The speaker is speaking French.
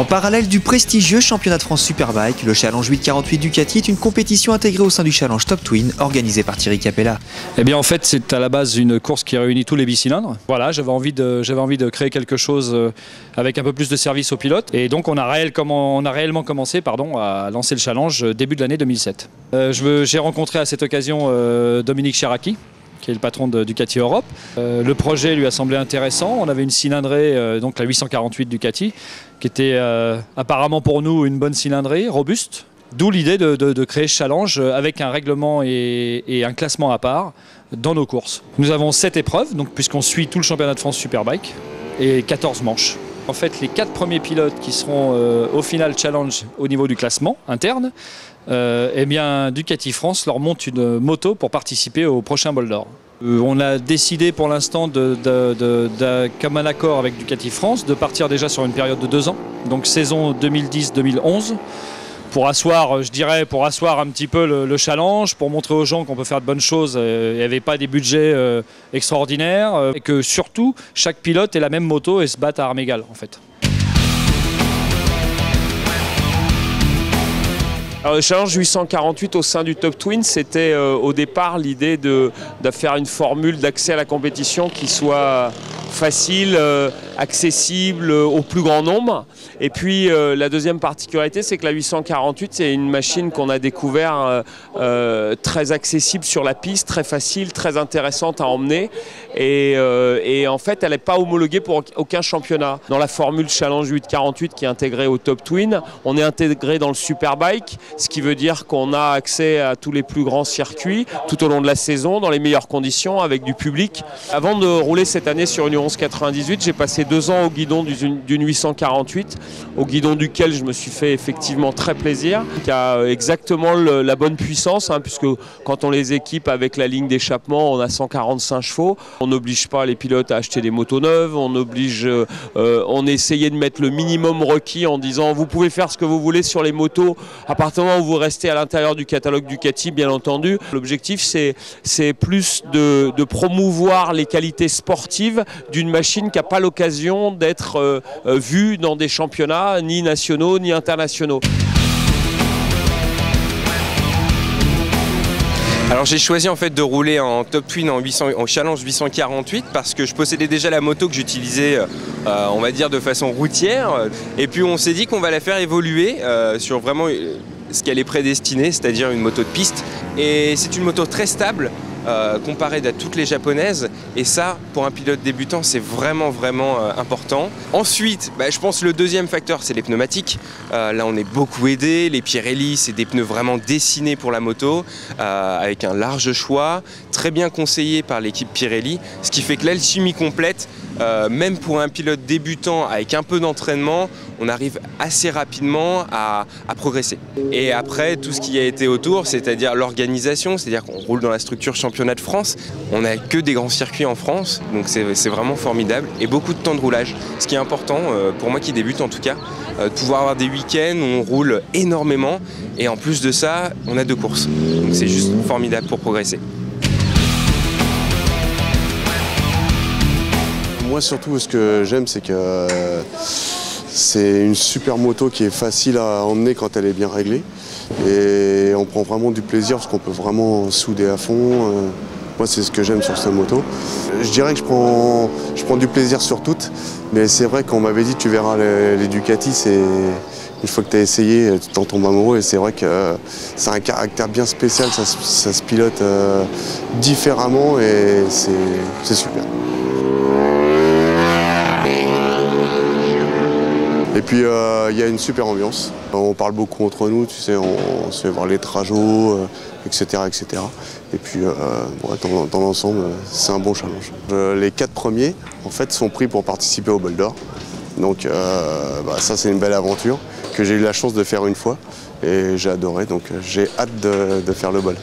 En parallèle du prestigieux championnat de France Superbike, le Challenge 848 Ducati est une compétition intégrée au sein du Challenge Top Twin organisé par Thierry Capella. Eh bien en fait c'est à la base une course qui réunit tous les bicylindres. Voilà, j'avais envie de créer quelque chose avec un peu plus de service aux pilotes et donc on a réellement commencé à lancer le challenge début de l'année 2007. J'ai rencontré à cette occasion Dominique Cheraki, qui est le patron de Ducati Europe. Le projet lui a semblé intéressant. On avait une cylindrée, donc la 848 Ducati, qui était apparemment pour nous une bonne cylindrée, robuste. D'où l'idée de créer ce challenge avec un règlement et un classement à part dans nos courses. Nous avons 7 épreuves, puisqu'on suit tout le championnat de France Superbike, et 14 manches. En fait, les 4 premiers pilotes qui seront au final challenge au niveau du classement interne, eh bien, Ducati France leur monte une moto pour participer au prochain Bol d'Or. On a décidé pour l'instant, comme un accord avec Ducati France, de partir déjà sur une période de 2 ans, donc saison 2010-2011, pour asseoir un petit peu le challenge, pour montrer aux gens qu'on peut faire de bonnes choses. Il n'y avait pas des budgets extraordinaires, et que surtout, chaque pilote ait la même moto et se batte à armes égales, en fait. Alors, le Challenge 848 au sein du Top Twin, c'était au départ l'idée de faire une formule d'accès à la compétition qui soit facile, accessible au plus grand nombre. Et puis la deuxième particularité, c'est que la 848, c'est une machine qu'on a découvert très accessible sur la piste, très facile, très intéressante à emmener. Et en fait, elle n'est pas homologuée pour aucun championnat. Dans la formule Challenge 848 qui est intégrée au Top Twin, on est intégré dans le Superbike, ce qui veut dire qu'on a accès à tous les plus grands circuits tout au long de la saison, dans les meilleures conditions, avec du public. Avant de rouler cette année sur une 1198, j'ai passé 2 ans au guidon d'une 848, au guidon duquel je me suis fait effectivement très plaisir, qui a exactement la bonne puissance, puisque quand on les équipe avec la ligne d'échappement, on a 145 chevaux. On n'oblige pas les pilotes à acheter des motos neuves, on essayait de mettre le minimum requis en disant vous pouvez faire ce que vous voulez sur les motos à partir du moment où vous restez à l'intérieur du catalogue Ducati, bien entendu. L'objectif c'est plus de promouvoir les qualités sportives d'une machine qui n'a pas l'occasion d'être vue dans des championnats ni nationaux ni internationaux. Alors j'ai choisi en fait de rouler en Top Twin en Challenge 848 parce que je possédais déjà la moto que j'utilisais on va dire de façon routière, et puis on s'est dit qu'on va la faire évoluer sur vraiment ce qu'elle est prédestinée, c'est-à-dire une moto de piste, et c'est une moto très stable comparée à toutes les japonaises, et ça pour un pilote débutant c'est vraiment important. Ensuite je pense que le deuxième facteur c'est les pneumatiques. Là on est beaucoup aidé, les Pirelli c'est des pneus vraiment dessinés pour la moto, avec un large choix, très bien conseillé par l'équipe Pirelli, ce qui fait que l'alchimie complète, même pour un pilote débutant avec un peu d'entraînement, on arrive assez rapidement à progresser. Et après tout ce qui a été autour, c'est-à-dire l'organisation, c'est-à-dire qu'on roule dans la structure championnat de France, on n'a que des grands circuits en France, donc c'est vraiment formidable, et beaucoup de temps de roulage, ce qui est important pour moi qui débute en tout cas, de pouvoir avoir des week-ends où on roule énormément, et en plus de ça on a 2 courses, donc c'est juste formidable pour progresser. Moi surtout ce que j'aime c'est que c'est une super moto qui est facile à emmener quand elle est bien réglée, et on prend vraiment du plaisir parce qu'on peut vraiment souder à fond. Moi c'est ce que j'aime sur cette moto. Je dirais que je prends du plaisir sur toutes, mais c'est vrai qu'on m'avait dit tu verras les Ducati, c'est une fois que tu as essayé, tu t'en tombes amoureux, et c'est vrai que c'est un caractère bien spécial, ça se pilote différemment et c'est super. Et puis il y a une super ambiance. On parle beaucoup entre nous, tu sais, on se fait voir les trajots, etc., etc. Et puis dans l'ensemble, c'est un bon challenge. Les 4 premiers, en fait, sont pris pour participer au Bol d'Or. Donc ça, c'est une belle aventure que j'ai eu la chance de faire une fois et j'ai adoré. Donc j'ai hâte de faire le Bol.